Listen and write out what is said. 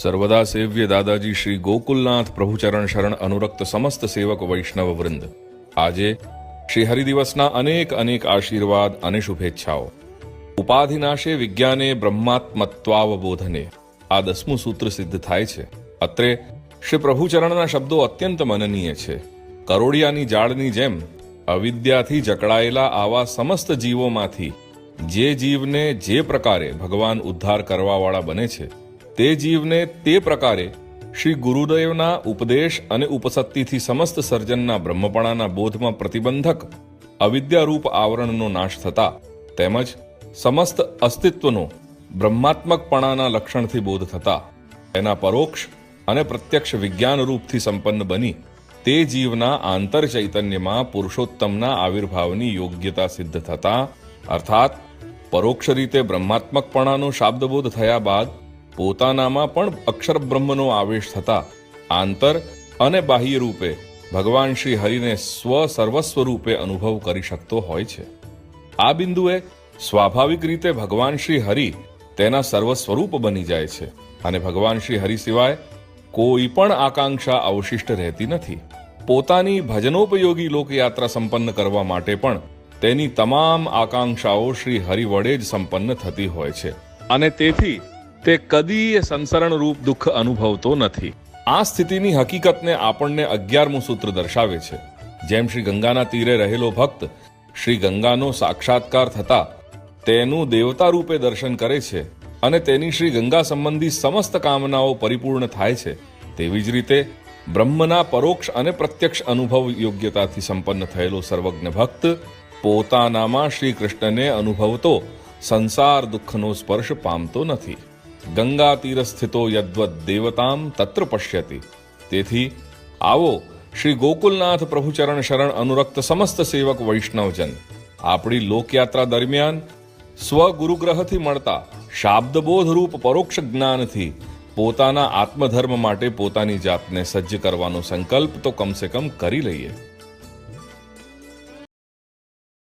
सर्वदा सेव्य दादाजी श्री गोकुलनाथ प्रभुचरण शरण अनुरक्त समस्त सेवक वैष्णव वृंद આજે શ્રી હરિદિવસના અનેક અનેક આશીર્વાદ અને શુભેચ્છાઓ. ઉપાધિનાશે વિજ્ઞાને બ્રહ્માત્મત્વાવબોધને આ 10મું સૂત્ર સિદ્ધ થાય છે. અત્રે શ્રી પ્રભુચરણના શબ્દો અત્યંત મનનીય છે. કરોડિયાની જાળની જેમ અવિદ્યાથી જકડાયેલા આવા સમસ્ત જીવોમાંથી જે જીવને જે પ્રકારે ભગવાન ઉદ્ધાર કરવાવાળા બને છે તે જીવને તે પ્રકારે શ્રી ગુરુદેવના ઉપદેશ અને ઉપસત્તિથી સમસ્ત સર્જનના બ્રહ્મપણાના બોધમાં પ્રતિબંધક અવિદ્યારૂપ આવરણનો નાશ થતા તેમજ સમસ્ત અસ્તિત્વનો બ્રહ્માત્મકપણાના લક્ષણથી બોધ થતા એના પરોક્ષ અને પ્રત્યક્ષ વિજ્ઞાન રૂપથી સંપન્ન બની તે જીવના આંતર ચૈતન્યમાં પુરુષોત્તમના આવિર્ભાવની યોગ્યતા સિદ્ધ થતા અર્થાત પરોક્ષ રીતે બ્રહ્માત્મકપણાનો શાબ્દબોધ થયા બાદ પોતાનામાં પણ અક્ષર બ્રહ્મનો આવેશ થતા આંતર અને બાહ્ય રૂપે ભગવાન શ્રી હરિને સર્વસ્વ રૂપે અનુભવ કરી શકતો હોય છે. આ બિંદુએ સ્વાભાવિક રીતે ભગવાન શ્રી હરિ તેના સર્વ સ્વરૂપ બની જાય છે અને ભગવાન શ્રી હરિ સિવાય કોઈ પણ આકાંક્ષા અવશિષ્ટ રહેતી નથી. પોતાની ભજનોપયોગી લોકયાત્રા સંપન્ન કરવા માટે પણ તેની તમામ આકાંક્ષાઓ શ્રી હરિ વડે જ સંપન્ન થતી હોય છે અને તેથી તે કદી સંસરણ રૂપ દુઃખ અનુભવતો નથી. આ સ્થિતિની હકીકતને આપણને 11મું સૂત્ર દર્શાવે છે. જેમ શ્રી ગંગાના તીરે રહેલો ભક્ત શ્રી ગંગાનો સાક્ષાત્કાર થતા તેનું દેવતા રૂપે દર્શન કરે છે અને તેની શ્રી ગંગા સંબંધી સમસ્ત કામનાઓ પરિપૂર્ણ થાય છે, તેવી જ રીતે બ્રહ્મના પરોક્ષ અને પ્રત્યક્ષ અનુભવ યોગ્યતાથી સંપન્ન થયેલો સર્વજ્ઞ ભક્ત પોતાનામાં શ્રી કૃષ્ણને અનુભવતો સંસાર દુઃખનો સ્પર્શ પામતો નથી. ગંગા તીર સ્થિતો યદ્વદ દેવતામ તત્ર પશ્યતિ. તેથી આવો શ્રી ગોકુલનાથ પ્રભુચરણ શરણ અનુરક્ત સમસ્ત સેવક વૈષ્ણવજન આપણી લોકયાત્રા દરમિયાન સ્વગુરુગ્રહથી મળતા શાબ્દબોધ રૂપ પરોક્ષ જ્ઞાનથી પોતાના આત્મધર્મ માટે પોતાની જાતને સજ્જ કરવાનો સંકલ્પ તો કમસે કમ કરી લઈએ.